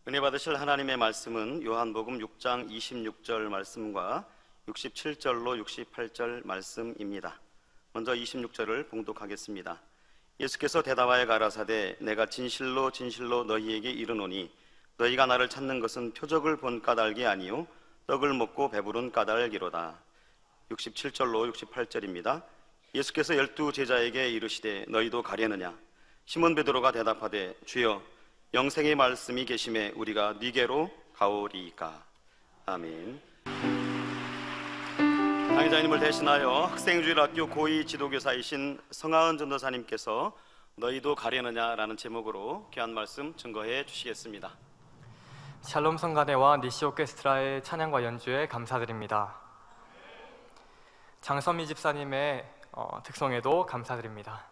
은혜 받으실 하나님의 말씀은 요한복음 6장 26절 말씀과 67절로 68절 말씀입니다. 먼저 26절을 봉독하겠습니다. 예수께서 대답하여 가라사대 내가 진실로 진실로 너희에게 이르노니 너희가 나를 찾는 것은 표적을 본 까닭이 아니요 떡을 먹고 배부른 까닭이로다. 67절로 68절입니다. 예수께서 12 제자에게 이르시되 너희도 가려느냐? 시몬 베드로가 대답하되 주여 영생의 말씀이 계심에 우리가 네게로 가오리이까. 아멘. 강의자님을 대신하여 학생주일학교 고2 지도교사이신 성하은 전도사님께서 너희도 가려느냐라는 제목으로 귀한 말씀 증거해 주시겠습니다. 샬롬 성가대와 니시 오케스트라의 찬양과 연주에 감사드립니다. 장선미 집사님의 특송에도 감사드립니다.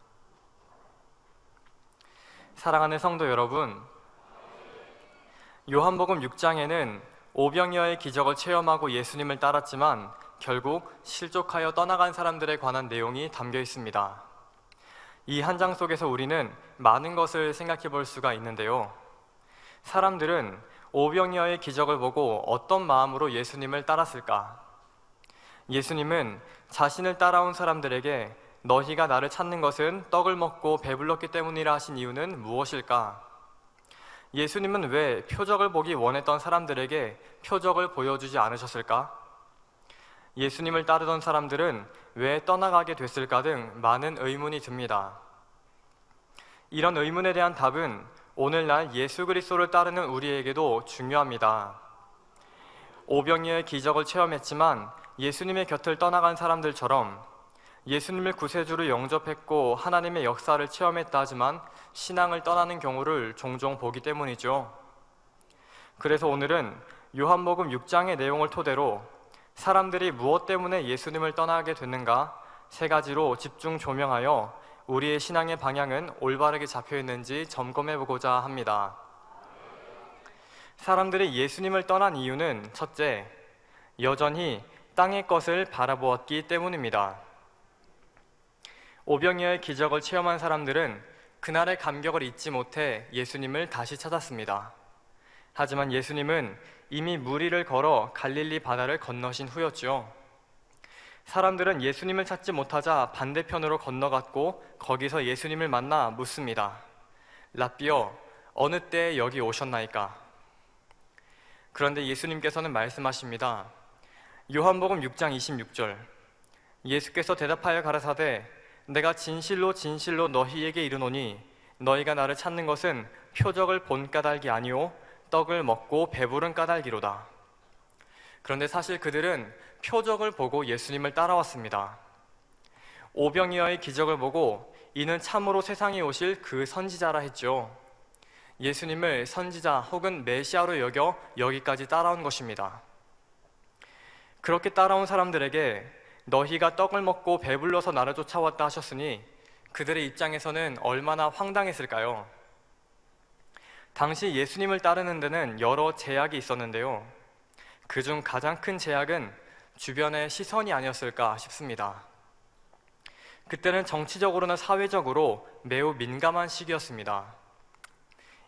사랑하는 성도 여러분, 요한복음 6장에는 오병이어의 기적을 체험하고 예수님을 따랐지만 결국 실족하여 떠나간 사람들에 관한 내용이 담겨 있습니다. 이 한 장 속에서 우리는 많은 것을 생각해 볼 수가 있는데요. 사람들은 오병이어의 기적을 보고 어떤 마음으로 예수님을 따랐을까? 예수님은 자신을 따라온 사람들에게 너희가 나를 찾는 것은 떡을 먹고 배불렀기 때문이라 하신 이유는 무엇일까? 예수님은 왜 표적을 보기 원했던 사람들에게 표적을 보여주지 않으셨을까? 예수님을 따르던 사람들은 왜 떠나가게 됐을까 등 많은 의문이 듭니다. 이런 의문에 대한 답은 오늘날 예수 그리스도를 따르는 우리에게도 중요합니다. 오병이어의 기적을 체험했지만 예수님의 곁을 떠나간 사람들처럼 예수님을 구세주로 영접했고 하나님의 역사를 체험했다 하지만 신앙을 떠나는 경우를 종종 보기 때문이죠. 그래서 오늘은 요한복음 6장의 내용을 토대로 사람들이 무엇 때문에 예수님을 떠나게 됐는가 세 가지로 집중 조명하여 우리의 신앙의 방향은 올바르게 잡혀 있는지 점검해 보고자 합니다. 사람들이 예수님을 떠난 이유는 첫째, 여전히 땅의 것을 바라보았기 때문입니다. 오병이어의 기적을 체험한 사람들은 그날의 감격을 잊지 못해 예수님을 다시 찾았습니다. 하지만 예수님은 이미 무리를 걸어 갈릴리 바다를 건너신 후였죠. 사람들은 예수님을 찾지 못하자 반대편으로 건너갔고 거기서 예수님을 만나 묻습니다. 라삐어, 어느 때에 여기 오셨나이까? 그런데 예수님께서는 말씀하십니다. 요한복음 6장 26절, 예수께서 대답하여 가라사대 내가 진실로 진실로 너희에게 이르노니 너희가 나를 찾는 것은 표적을 본 까닭이 아니오 떡을 먹고 배부른 까닭이로다. 그런데 사실 그들은 표적을 보고 예수님을 따라왔습니다. 오병이어의 기적을 보고 이는 참으로 세상에 오실 그 선지자라 했죠. 예수님을 선지자 혹은 메시아로 여겨 여기까지 따라온 것입니다. 그렇게 따라온 사람들에게 너희가 떡을 먹고 배불러서 나를 쫓아왔다 하셨으니 그들의 입장에서는 얼마나 황당했을까요? 당시 예수님을 따르는 데는 여러 제약이 있었는데요. 그중 가장 큰 제약은 주변의 시선이 아니었을까 싶습니다. 그때는 정치적으로나 사회적으로 매우 민감한 시기였습니다.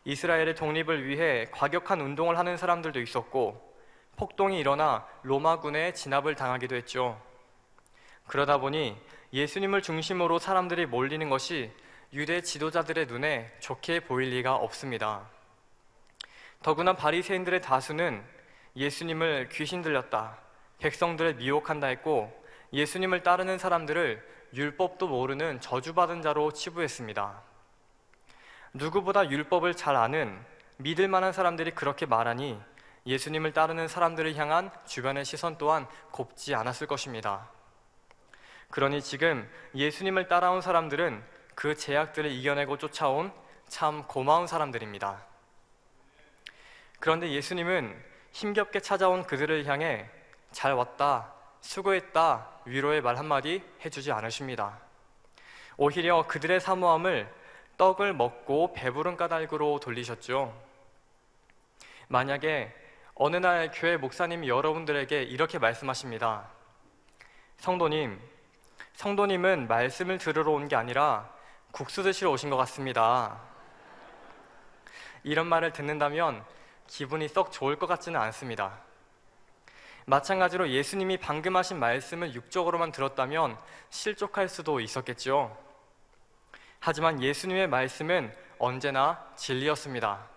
이스라엘의 독립을 위해 과격한 운동을 하는 사람들도 있었고 폭동이 일어나 로마군의 진압을 당하기도 했죠. 그러다 보니 예수님을 중심으로 사람들이 몰리는 것이 유대 지도자들의 눈에 좋게 보일 리가 없습니다. 더구나 바리새인들의 다수는 예수님을 귀신 들렸다, 백성들을 미혹한다 했고 예수님을 따르는 사람들을 율법도 모르는 저주받은 자로 치부했습니다. 누구보다 율법을 잘 아는 믿을 만한 사람들이 그렇게 말하니 예수님을 따르는 사람들을 향한 주변의 시선 또한 곱지 않았을 것입니다. 그러니 지금 예수님을 따라온 사람들은 그 제약들을 이겨내고 쫓아온 참 고마운 사람들입니다. 그런데 예수님은 힘겹게 찾아온 그들을 향해 잘 왔다, 수고했다 위로의 말 한마디 해주지 않으십니다. 오히려 그들의 사모함을 떡을 먹고 배부른 까닭으로 돌리셨죠. 만약에 어느 날 교회 목사님이 여러분들에게 이렇게 말씀하십니다. 성도님은 말씀을 들으러 온 게 아니라 국수 드시러 오신 것 같습니다. 이런 말을 듣는다면 기분이 썩 좋을 것 같지는 않습니다. 마찬가지로 예수님이 방금 하신 말씀을 육적으로만 들었다면 실족할 수도 있었겠죠. 하지만 예수님의 말씀은 언제나 진리였습니다.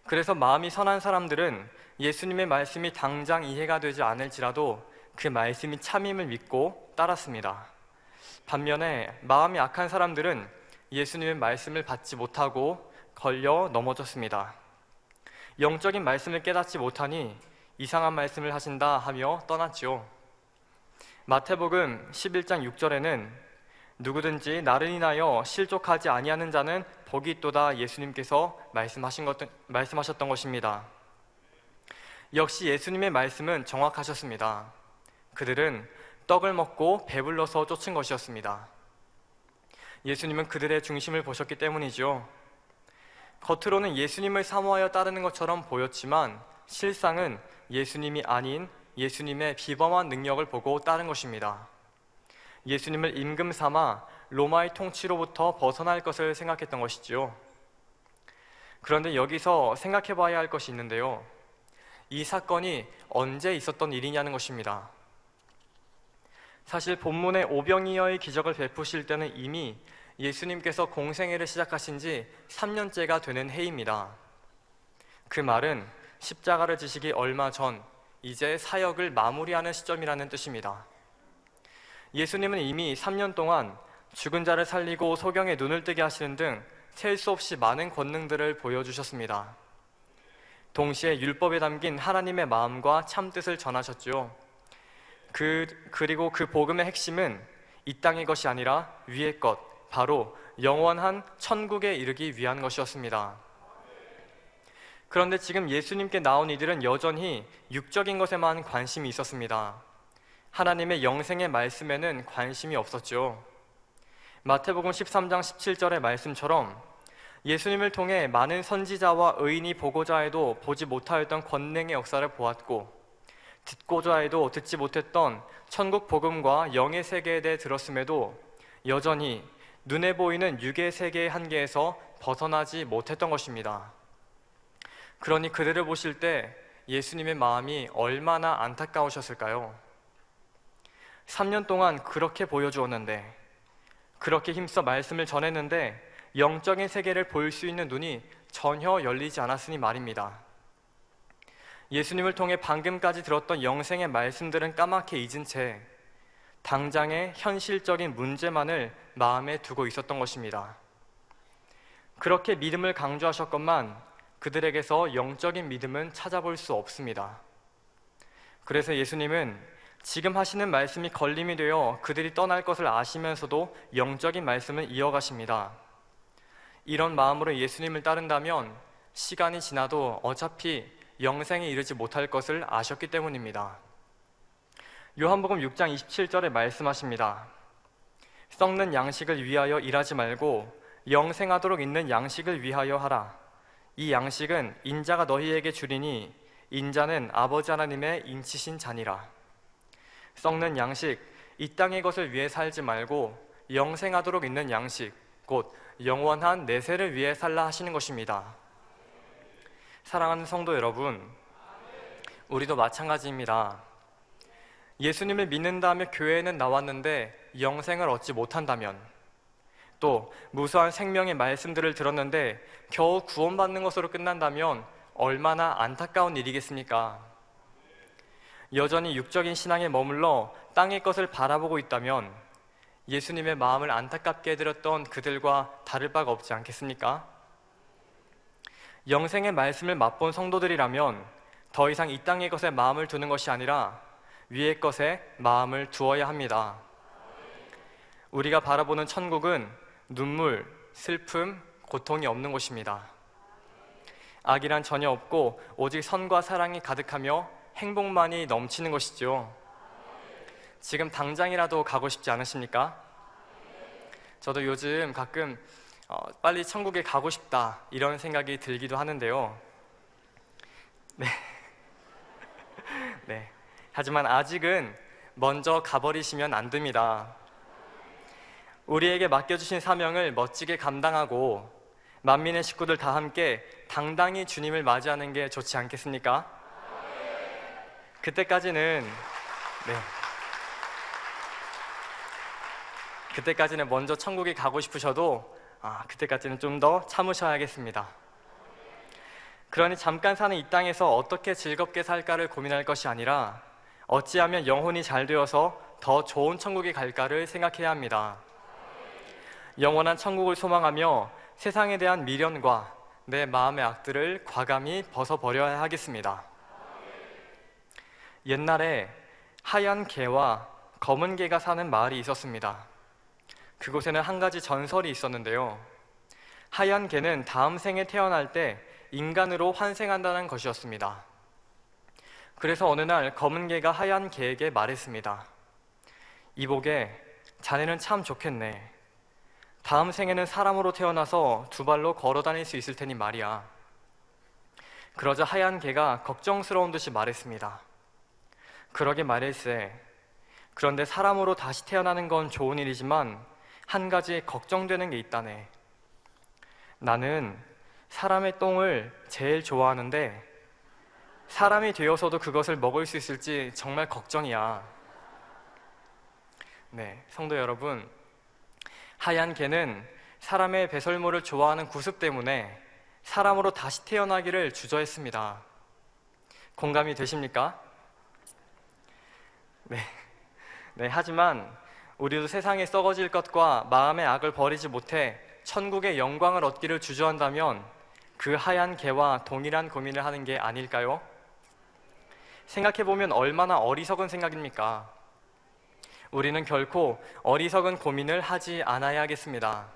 그래서 마음이 선한 사람들은 예수님의 말씀이 당장 이해가 되지 않을지라도 그 말씀이 참임을 믿고 따랐습니다. 반면에 마음이 악한 사람들은 예수님의 말씀을 받지 못하고 걸려 넘어졌습니다. 영적인 말씀을 깨닫지 못하니 이상한 말씀을 하신다 하며 떠났죠. 마태복음 11장 6절에는 누구든지 나를 인하여 실족하지 아니하는 자는 복이 있도다 예수님께서 말씀하셨던 것입니다. 역시 예수님의 말씀은 정확하셨습니다. 그들은 떡을 먹고 배불러서 쫓은 것이었습니다. 예수님은 그들의 중심을 보셨기 때문이죠. 겉으로는 예수님을 사모하여 따르는 것처럼 보였지만 실상은 예수님이 아닌 예수님의 비범한 능력을 보고 따른 것입니다. 예수님을 임금 삼아 로마의 통치로부터 벗어날 것을 생각했던 것이죠. 그런데 여기서 생각해 봐야 할 것이 있는데요. 이 사건이 언제 있었던 일이냐는 것입니다. 사실 본문의 오병이어의 기적을 베푸실 때는 이미 예수님께서 공생애를 시작하신 지 3년째가 되는 해입니다. 그 말은 십자가를 지시기 얼마 전 이제 사역을 마무리하는 시점이라는 뜻입니다. 예수님은 이미 3년 동안 죽은 자를 살리고 소경의 눈을 뜨게 하시는 등 셀 수 없이 많은 권능들을 보여주셨습니다. 동시에 율법에 담긴 하나님의 마음과 참뜻을 전하셨죠. 그리고 그 복음의 핵심은 이 땅의 것이 아니라 위의 것, 바로 영원한 천국에 이르기 위한 것이었습니다. 그런데 지금 예수님께 나온 이들은 여전히 육적인 것에만 관심이 있었습니다. 하나님의 영생의 말씀에는 관심이 없었죠. 마태복음 13장 17절의 말씀처럼 예수님을 통해 많은 선지자와 의인이 보고자 해도 보지 못하였던 권능의 역사를 보았고 듣고자 해도 듣지 못했던 천국 복음과 영의 세계에 대해 들었음에도 여전히 눈에 보이는 육의 세계의 한계에서 벗어나지 못했던 것입니다. 그러니 그들을 보실 때 예수님의 마음이 얼마나 안타까우셨을까요? 3년 동안 그렇게 보여주었는데, 그렇게 힘써 말씀을 전했는데 영적인 세계를 볼 수 있는 눈이 전혀 열리지 않았으니 말입니다. 예수님을 통해 방금까지 들었던 영생의 말씀들은 까맣게 잊은 채 당장의 현실적인 문제만을 마음에 두고 있었던 것입니다. 그렇게 믿음을 강조하셨건만 그들에게서 영적인 믿음은 찾아볼 수 없습니다. 그래서 예수님은 지금 하시는 말씀이 걸림이 되어 그들이 떠날 것을 아시면서도 영적인 말씀을 이어가십니다. 이런 마음으로 예수님을 따른다면 시간이 지나도 어차피 영생에 이르지 못할 것을 아셨기 때문입니다. 요한복음 6장 27절에 말씀하십니다. 썩는 양식을 위하여 일하지 말고 영생하도록 있는 양식을 위하여 하라. 이 양식은 인자가 너희에게 주리니 인자는 아버지 하나님의 인치신 자니라. 썩는 양식, 이 땅의 것을 위해 살지 말고 영생하도록 있는 양식, 곧 영원한 내세를 위해 살라 하시는 것입니다. 사랑하는 성도 여러분, 우리도 마찬가지입니다. 예수님을 믿는다 하며 교회에는 나왔는데 영생을 얻지 못한다면, 또 무수한 생명의 말씀들을 들었는데 겨우 구원받는 것으로 끝난다면 얼마나 안타까운 일이겠습니까? 여전히 육적인 신앙에 머물러 땅의 것을 바라보고 있다면 예수님의 마음을 안타깝게 해드렸던 그들과 다를 바가 없지 않겠습니까? 영생의 말씀을 맛본 성도들이라면 더 이상 이 땅의 것에 마음을 두는 것이 아니라 위의 것에 마음을 두어야 합니다. 우리가 바라보는 천국은 눈물, 슬픔, 고통이 없는 곳입니다. 악이란 전혀 없고 오직 선과 사랑이 가득하며 행복만이 넘치는 것이죠. 지금 당장이라도 가고 싶지 않으십니까? 저도 요즘 가끔 빨리 천국에 가고 싶다 이런 생각이 들기도 하는데요. 네. 하지만 아직은 먼저 가버리시면 안 됩니다. 우리에게 맡겨주신 사명을 멋지게 감당하고 만민의 식구들 다 함께 당당히 주님을 맞이하는 게 좋지 않겠습니까? 그때까지는 먼저 천국에 가고 싶으셔도 그때까지는 좀 더 참으셔야겠습니다. 그러니 잠깐 사는 이 땅에서 어떻게 즐겁게 살까를 고민할 것이 아니라 어찌하면 영혼이 잘 되어서 더 좋은 천국에 갈까를 생각해야 합니다. 영원한 천국을 소망하며 세상에 대한 미련과 내 마음의 악들을 과감히 벗어버려야 하겠습니다. 옛날에 하얀 개와 검은 개가 사는 마을이 있었습니다. 그곳에는 한 가지 전설이 있었는데요. 하얀 개는 다음 생에 태어날 때 인간으로 환생한다는 것이었습니다. 그래서 어느 날 검은 개가 하얀 개에게 말했습니다. 이보게, 자네는 참 좋겠네. 다음 생에는 사람으로 태어나서 두 발로 걸어 다닐 수 있을 테니 말이야. 그러자 하얀 개가 걱정스러운 듯이 말했습니다. 그러게 말일세. 그런데 사람으로 다시 태어나는 건 좋은 일이지만 한 가지 걱정되는 게 있다네. 나는 사람의 똥을 제일 좋아하는데 사람이 되어서도 그것을 먹을 수 있을지 정말 걱정이야. 네, 성도 여러분, 하얀 개는 사람의 배설물을 좋아하는 구습 때문에 사람으로 다시 태어나기를 주저했습니다. 공감이 되십니까? 네, 하지만 우리도 세상에 썩어질 것과 마음의 악을 버리지 못해 천국의 영광을 얻기를 주저한다면 그 하얀 개와 동일한 고민을 하는 게 아닐까요? 생각해보면 얼마나 어리석은 생각입니까? 우리는 결코 어리석은 고민을 하지 않아야겠습니다.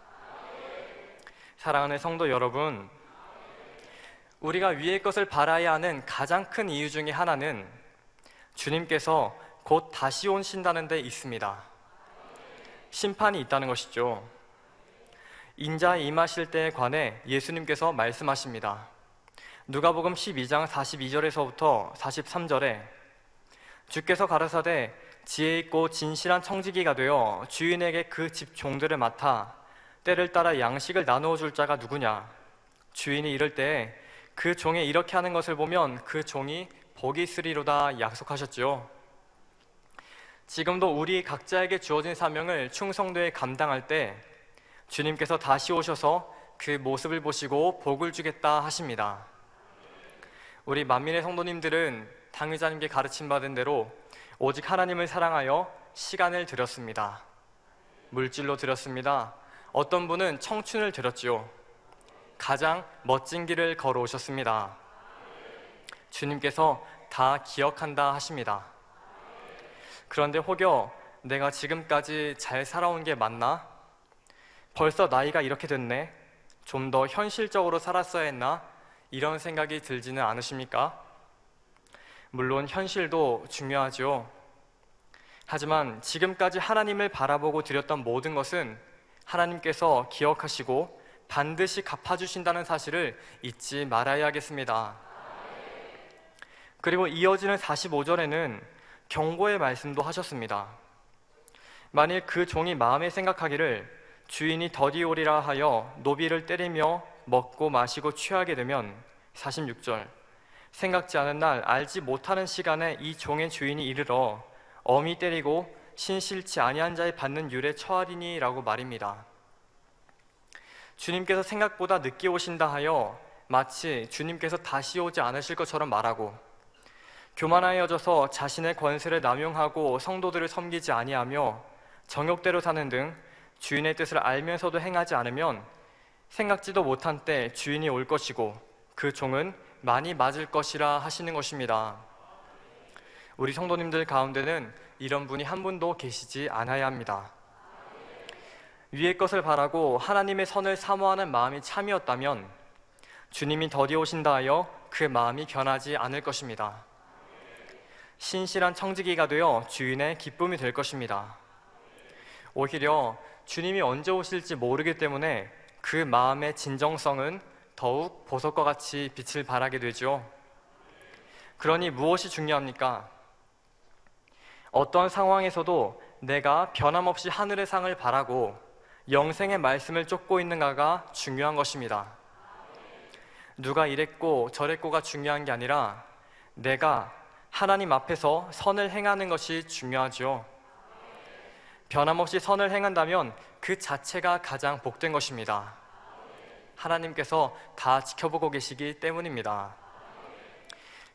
사랑하는 성도 여러분, 우리가 위의 것을 바라야 하는 가장 큰 이유 중에 하나는 주님께서 곧 다시 오신다는 데 있습니다. 심판이 있다는 것이죠. 인자에 임하실 때에 관해 예수님께서 말씀하십니다. 누가복음 12장 42절에서부터 43절에 주께서 가라사대 지혜 있고 진실한 청지기가 되어 주인에게 그 집 종들을 맡아 때를 따라 양식을 나누어 줄 자가 누구냐? 주인이 이럴 때에 그 종이 이렇게 하는 것을 보면 그 종이 복이 있으리로다 약속하셨죠. 지금도 우리 각자에게 주어진 사명을 충성되게 감당할 때 주님께서 다시 오셔서 그 모습을 보시고 복을 주겠다 하십니다. 우리 만민의 성도님들은 당의자님께 가르침받은 대로 오직 하나님을 사랑하여 시간을 드렸습니다. 물질로 드렸습니다. 어떤 분은 청춘을 드렸지요. 가장 멋진 길을 걸어오셨습니다. 주님께서 다 기억한다 하십니다. 그런데 혹여 내가 지금까지 잘 살아온 게 맞나? 벌써 나이가 이렇게 됐네? 좀 더 현실적으로 살았어야 했나? 이런 생각이 들지는 않으십니까? 물론 현실도 중요하죠. 하지만 지금까지 하나님을 바라보고 드렸던 모든 것은 하나님께서 기억하시고 반드시 갚아주신다는 사실을 잊지 말아야겠습니다. 그리고 이어지는 45절에는 경고의 말씀도 하셨습니다. 만일 그 종이 마음에 생각하기를 주인이 더디 오리라 하여 노비를 때리며 먹고 마시고 취하게 되면 46절 생각지 않은 날 알지 못하는 시간에 이 종의 주인이 이르러 엄히 때리고 신실치 아니한 자의 받는 율에 처하리니 라고 말입니다. 주님께서 생각보다 늦게 오신다 하여 마치 주님께서 다시 오지 않으실 것처럼 말하고 교만하여져서 자신의 권세를 남용하고 성도들을 섬기지 아니하며 정욕대로 사는 등 주인의 뜻을 알면서도 행하지 않으면 생각지도 못한 때 주인이 올 것이고 그 종은 많이 맞을 것이라 하시는 것입니다. 우리 성도님들 가운데는 이런 분이 한 분도 계시지 않아야 합니다. 위의 것을 바라고 하나님의 선을 사모하는 마음이 참이었다면 주님이 더디 오신다 하여 그 마음이 변하지 않을 것입니다. 신실한 청지기가 되어 주인의 기쁨이 될 것입니다. 오히려 주님이 언제 오실지 모르기 때문에 그 마음의 진정성은 더욱 보석과 같이 빛을 발하게 되죠. 그러니 무엇이 중요합니까? 어떤 상황에서도 내가 변함없이 하늘의 상을 바라고 영생의 말씀을 쫓고 있는가가 중요한 것입니다. 누가 이랬고 저랬고가 중요한 게 아니라 내가 하나님 앞에서 선을 행하는 것이 중요하죠. 변함없이 선을 행한다면 그 자체가 가장 복된 것입니다. 하나님께서 다 지켜보고 계시기 때문입니다.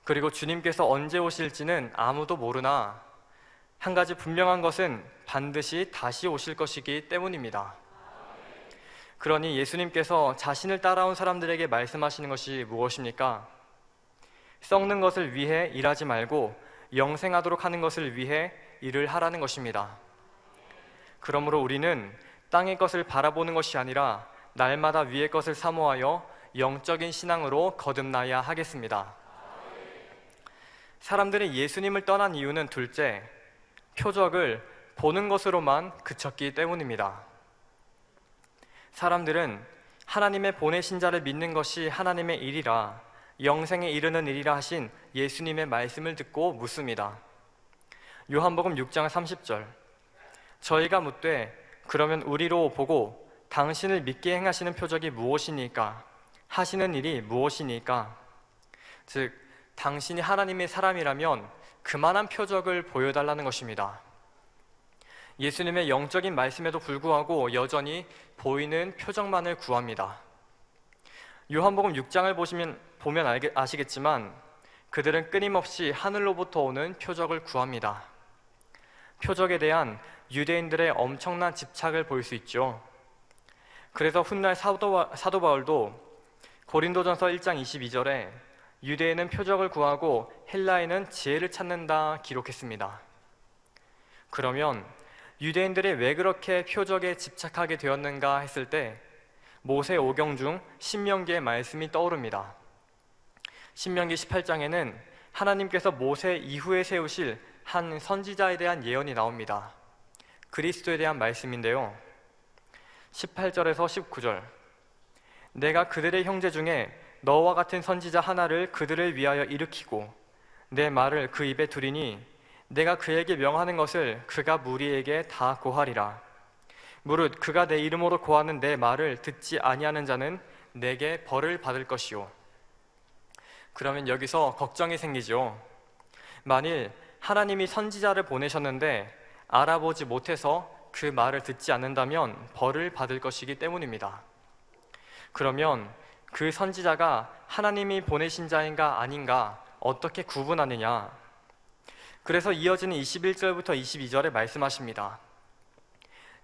그리고 주님께서 언제 오실지는 아무도 모르나 한 가지 분명한 것은 반드시 다시 오실 것이기 때문입니다. 그러니 예수님께서 자신을 따라온 사람들에게 말씀하시는 것이 무엇입니까? 썩는 것을 위해 일하지 말고 영생하도록 하는 것을 위해 일을 하라는 것입니다. 그러므로 우리는 땅의 것을 바라보는 것이 아니라 날마다 위의 것을 사모하여 영적인 신앙으로 거듭나야 하겠습니다. 사람들이 예수님을 떠난 이유는 둘째, 표적을 보는 것으로만 그쳤기 때문입니다. 사람들은 하나님의 보내신 자를 믿는 것이 하나님의 일이라 영생에 이르는 일이라 하신 예수님의 말씀을 듣고 묻습니다. 요한복음 6장 30절, 저희가 묻되 그러면 우리로 보고 당신을 믿게 행하시는 표적이 무엇이니까? 하시는 일이 무엇이니까? 즉 당신이 하나님의 사람이라면 그만한 표적을 보여달라는 것입니다. 예수님의 영적인 말씀에도 불구하고 여전히 보이는 표적만을 구합니다. 요한복음 6장을 보면 아시겠지만 그들은 끊임없이 하늘로부터 오는 표적을 구합니다. 표적에 대한 유대인들의 엄청난 집착을 볼 수 있죠. 그래서 훗날 사도 바울도 고린도전서 1장 22절에 유대인은 표적을 구하고 헬라인은 지혜를 찾는다 기록했습니다. 그러면 유대인들이 왜 그렇게 표적에 집착하게 되었는가 했을 때 모세 오경 중 신명기의 말씀이 떠오릅니다. 신명기 18장에는 하나님께서 모세 이후에 세우실 한 선지자에 대한 예언이 나옵니다. 그리스도에 대한 말씀인데요. 18절에서 19절, 내가 그들의 형제 중에 너와 같은 선지자 하나를 그들을 위하여 일으키고 내 말을 그 입에 두리니 내가 그에게 명하는 것을 그가 무리에게 다 고하리라. 무릇 그가 내 이름으로 고하는 내 말을 듣지 아니하는 자는 내게 벌을 받을 것이요. 그러면 여기서 걱정이 생기죠. 만일 하나님이 선지자를 보내셨는데 알아보지 못해서 그 말을 듣지 않는다면 벌을 받을 것이기 때문입니다. 그러면 그 선지자가 하나님이 보내신 자인가 아닌가 어떻게 구분하느냐? 그래서 이어지는 21절부터 22절에 말씀하십니다.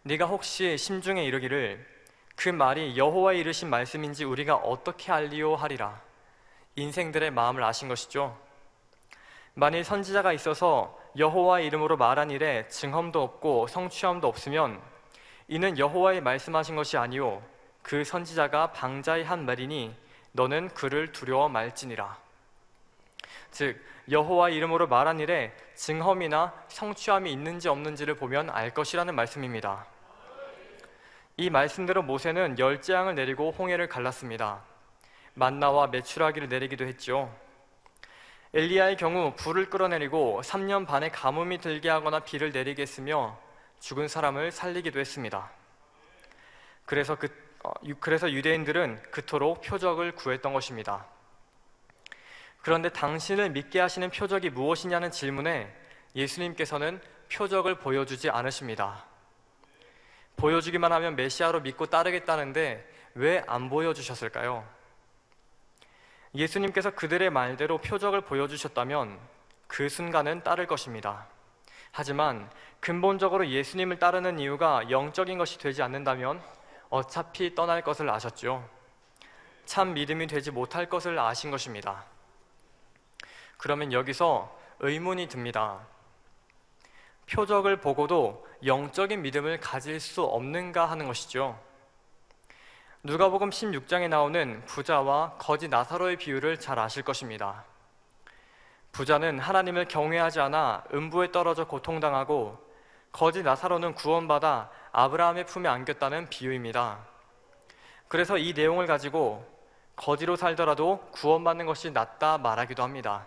네가 혹시 심중에 이르기를 그 말이 여호와의 이르신 말씀인지 우리가 어떻게 알리오 하리라. 인생들의 마음을 아신 것이죠. 만일 선지자가 있어서 여호와의 이름으로 말한 일에 증험도 없고 성취함도 없으면 이는 여호와의 말씀하신 것이 아니오 그 선지자가 방자히 한 말이니 너는 그를 두려워 말지니라. 즉 여호와의 이름으로 말한 일에 증험이나 성취함이 있는지 없는지를 보면 알 것이라는 말씀입니다. 이 말씀대로 모세는 10재앙을 내리고 홍해를 갈랐습니다. 만나와 메추라기를 내리기도 했죠. 엘리야의 경우 불을 끌어내리고 3년 반의 가뭄이 들게 하거나 비를 내리게 했으며 죽은 사람을 살리기도 했습니다. 그래서 유대인들은 그토록 표적을 구했던 것입니다. 그런데 당신을 믿게 하시는 표적이 무엇이냐는 질문에 예수님께서는 표적을 보여주지 않으십니다. 보여주기만 하면 메시아로 믿고 따르겠다는데 왜 안 보여주셨을까요? 예수님께서 그들의 말대로 표적을 보여주셨다면 그 순간은 따를 것입니다. 하지만 근본적으로 예수님을 따르는 이유가 영적인 것이 되지 않는다면 어차피 떠날 것을 아셨죠. 참 믿음이 되지 못할 것을 아신 것입니다. 그러면 여기서 의문이 듭니다. 표적을 보고도 영적인 믿음을 가질 수 없는가 하는 것이죠. 누가복음 16장에 나오는 부자와 거지 나사로의 비유를 잘 아실 것입니다. 부자는 하나님을 경외하지 않아 음부에 떨어져 고통당하고 거지 나사로는 구원받아 아브라함의 품에 안겼다는 비유입니다. 그래서 이 내용을 가지고 거지로 살더라도 구원받는 것이 낫다 말하기도 합니다.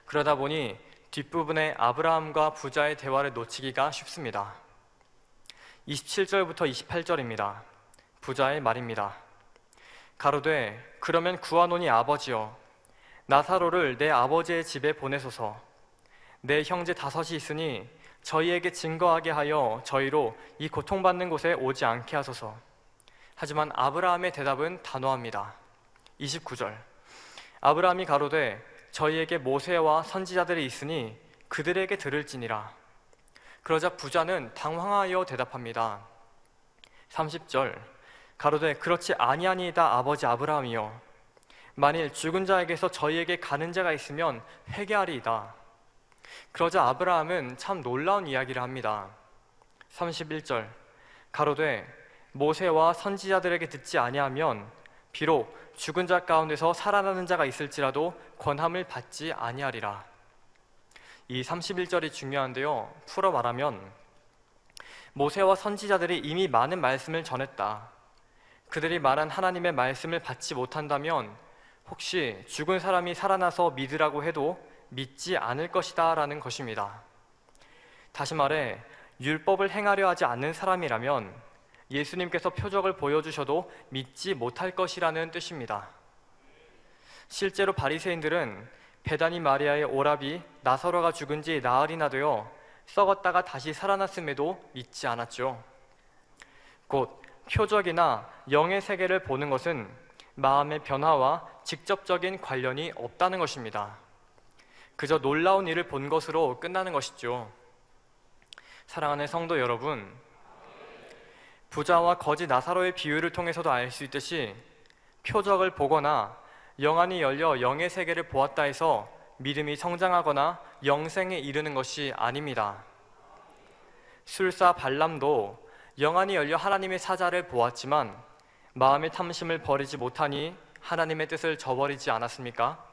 그러다 보니 뒷부분에 아브라함과 부자의 대화를 놓치기가 쉽습니다. 27절부터 28절입니다. 부자의 말입니다. 가로되 그러면 구하노니 아버지여 나사로를 내 아버지의 집에 보내소서. 내 형제 5이 있으니 저희에게 증거하게 하여 저희로 이 고통받는 곳에 오지 않게 하소서. 하지만 아브라함의 대답은 단호합니다. 29절 아브라함이 가로되 저희에게 모세와 선지자들이 있으니 그들에게 들을지니라. 그러자 부자는 당황하여 대답합니다. 30절 가로되 그렇지 아니하니이다 아버지 아브라함이여 만일 죽은 자에게서 저희에게 가는 자가 있으면 회개하리이다. 그러자 아브라함은 참 놀라운 이야기를 합니다. 31절 가로되 모세와 선지자들에게 듣지 아니하면 비록 죽은 자 가운데서 살아나는 자가 있을지라도 권함을 받지 아니하리라. 이 31절이 중요한데요, 풀어 말하면 모세와 선지자들이 이미 많은 말씀을 전했다. 그들이 말한 하나님의 말씀을 받지 못한다면 혹시 죽은 사람이 살아나서 믿으라고 해도 믿지 않을 것이다 라는 것입니다. 다시 말해 율법을 행하려 하지 않는 사람이라면 예수님께서 표적을 보여주셔도 믿지 못할 것이라는 뜻입니다. 실제로 바리새인들은 베다니 마리아의 오라비 나사로가 죽은 지 나흘이나 되어 썩었다가 다시 살아났음에도 믿지 않았죠. 곧 표적이나 영의 세계를 보는 것은 마음의 변화와 직접적인 관련이 없다는 것입니다. 그저 놀라운 일을 본 것으로 끝나는 것이죠. 사랑하는 성도 여러분, 부자와 거지 나사로의 비유를 통해서도 알 수 있듯이 표적을 보거나 영안이 열려 영의 세계를 보았다 해서 믿음이 성장하거나 영생에 이르는 것이 아닙니다. 술사 발람도 영안이 열려 하나님의 사자를 보았지만 마음의 탐심을 버리지 못하니 하나님의 뜻을 저버리지 않았습니까?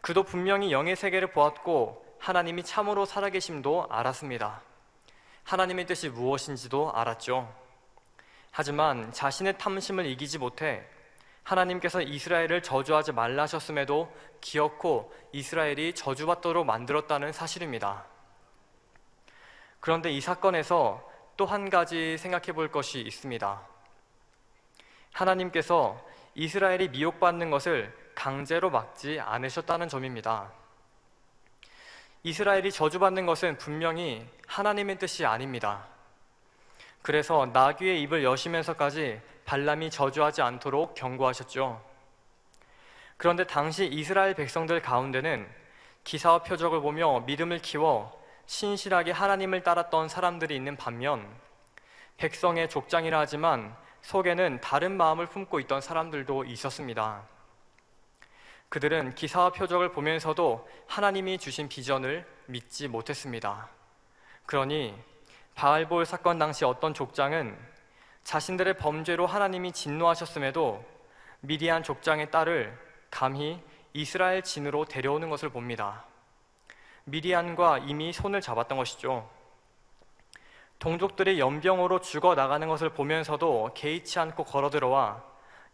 그도 분명히 영의 세계를 보았고 하나님이 참으로 살아계심도 알았습니다. 하나님의 뜻이 무엇인지도 알았죠. 하지만 자신의 탐심을 이기지 못해 하나님께서 이스라엘을 저주하지 말라 하셨음에도 기어코 이스라엘이 저주받도록 만들었다는 사실입니다. 그런데 이 사건에서 또 한 가지 생각해 볼 것이 있습니다. 하나님께서 이스라엘이 미혹받는 것을 강제로 막지 않으셨다는 점입니다. 이스라엘이 저주받는 것은 분명히 하나님의 뜻이 아닙니다. 그래서 나귀의 입을 여시면서까지 발람이 저주하지 않도록 경고하셨죠. 그런데 당시 이스라엘 백성들 가운데는 기사와 표적을 보며 믿음을 키워 신실하게 하나님을 따랐던 사람들이 있는 반면 백성의 족장이라 하지만 속에는 다른 마음을 품고 있던 사람들도 있었습니다. 그들은 기사와 표적을 보면서도 하나님이 주신 비전을 믿지 못했습니다. 그러니 바알볼 사건 당시 어떤 족장은 자신들의 범죄로 하나님이 진노하셨음에도 미디안 족장의 딸을 감히 이스라엘 진으로 데려오는 것을 봅니다. 미디안과 이미 손을 잡았던 것이죠. 동족들이 연병으로 죽어나가는 것을 보면서도 개의치 않고 걸어들어와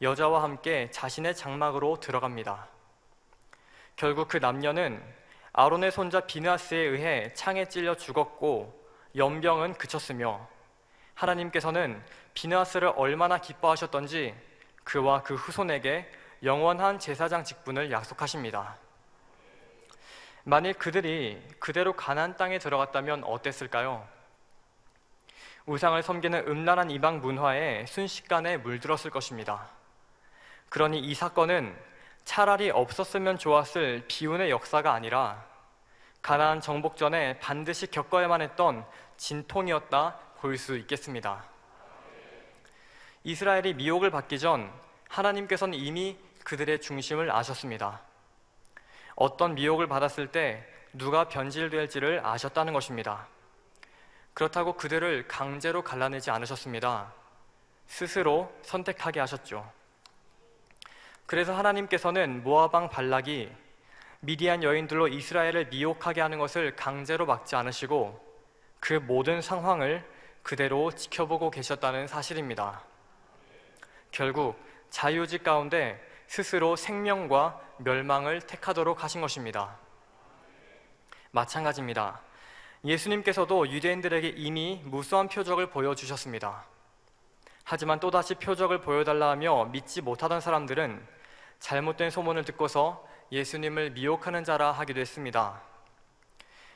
여자와 함께 자신의 장막으로 들어갑니다. 결국 그 남녀는 아론의 손자 비느하스에 의해 창에 찔려 죽었고 연병은 그쳤으며 하나님께서는 비느하스를 얼마나 기뻐하셨던지 그와 그 후손에게 영원한 제사장 직분을 약속하십니다. 만일 그들이 그대로 가나안 땅에 들어갔다면 어땠을까요? 우상을 섬기는 음란한 이방 문화에 순식간에 물들었을 것입니다. 그러니 이 사건은 차라리 없었으면 좋았을 비운의 역사가 아니라 가나안 정복 전에 반드시 겪어야만 했던 진통이었다 볼 수 있겠습니다. 이스라엘이 미혹을 받기 전 하나님께서는 이미 그들의 중심을 아셨습니다. 어떤 미혹을 받았을 때 누가 변질될지를 아셨다는 것입니다. 그렇다고 그들을 강제로 갈라내지 않으셨습니다. 스스로 선택하게 하셨죠. 그래서 하나님께서는 모압 왕 발락이 미디안 여인들로 이스라엘을 미혹하게 하는 것을 강제로 막지 않으시고 그 모든 상황을 그대로 지켜보고 계셨다는 사실입니다. 결국 자유의지 가운데 스스로 생명과 멸망을 택하도록 하신 것입니다. 하지만 또다시 표적을 보여달라 하며 믿지 못하던 사람들은 잘못된 소문을 듣고서 예수님을 미혹하는 자라 하기도 했습니다.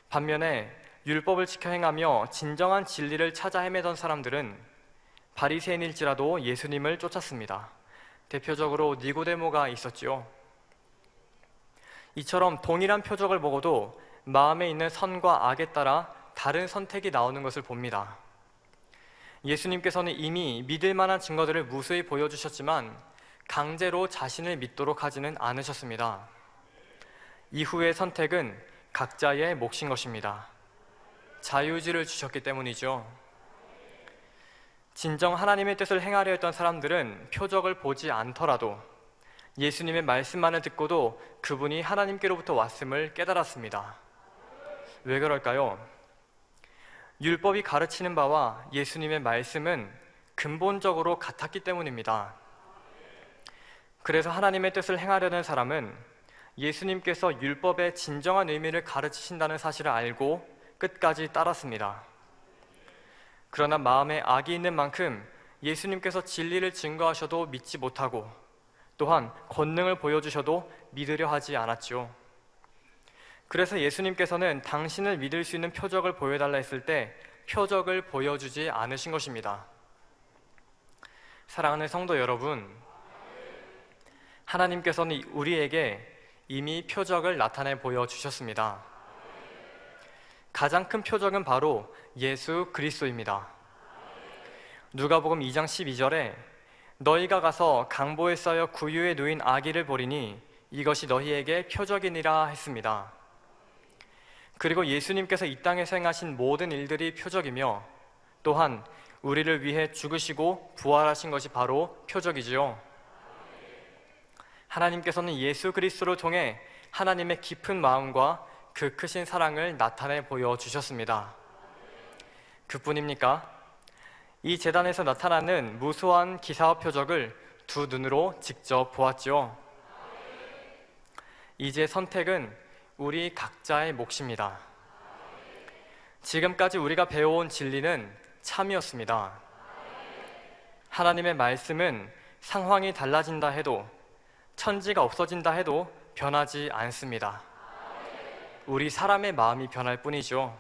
반면에 율법을 지켜 행하며 진정한 진리를 찾아 헤매던 사람들은 바리새인일지라도 예수님을 쫓았습니다. 대표적으로 니고데모가 있었지요. 이처럼 동일한 표적을 보고도 마음에 있는 선과 악에 따라 다른 선택이 나오는 것을 봅니다. 예수님께서는 이미 믿을 만한 증거들을 무수히 보여주셨지만 강제로 자신을 믿도록 하지는 않으셨습니다. 이후의 선택은 각자의 몫인 것입니다. 자유의지를 주셨기 때문이죠. 진정 하나님의 뜻을 행하려 했던 사람들은 표적을 보지 않더라도 예수님의 말씀만을 듣고도 그분이 하나님께로부터 왔음을 깨달았습니다. 왜 그럴까요? 율법이 가르치는 바와 예수님의 말씀은 근본적으로 같았기 때문입니다. 그래서 하나님의 뜻을 행하려는 사람은 예수님께서 율법의 진정한 의미를 가르치신다는 사실을 알고 끝까지 따랐습니다. 그러나 마음에 악이 있는 만큼 예수님께서 진리를 증거하셔도 믿지 못하고 또한 권능을 보여주셔도 믿으려 하지 않았죠. 그래서 예수님께서는 당신을 믿을 수 있는 표적을 보여달라 했을 때 표적을 보여주지 않으신 것입니다. 사랑하는 성도 여러분, 하나님께서는 우리에게 이미 표적을 나타내 보여주셨습니다. 가장 큰 표적은 바로 예수 그리스도입니다. 누가복음 2장 12절에 너희가 가서 강보에 쌓여 구유에 누인 아기를 보리니 이것이 너희에게 표적이니라 했습니다. 그리고 예수님께서 이 땅에서 행하신 모든 일들이 표적이며 또한 우리를 위해 죽으시고 부활하신 것이 바로 표적이지요. 하나님께서는 예수 그리스도를 통해 하나님의 깊은 마음과 그 크신 사랑을 나타내 보여주셨습니다. 그뿐입니까? 이 제단에서 나타나는 무수한 기사와 표적을 두 눈으로 직접 보았죠. 이제 선택은 우리 각자의 몫입니다. 지금까지 우리가 배워온 진리는 참이었습니다. 하나님의 말씀은 상황이 달라진다 해도 천지가 없어진다 해도 변하지 않습니다. 우리 사람의 마음이 변할 뿐이죠.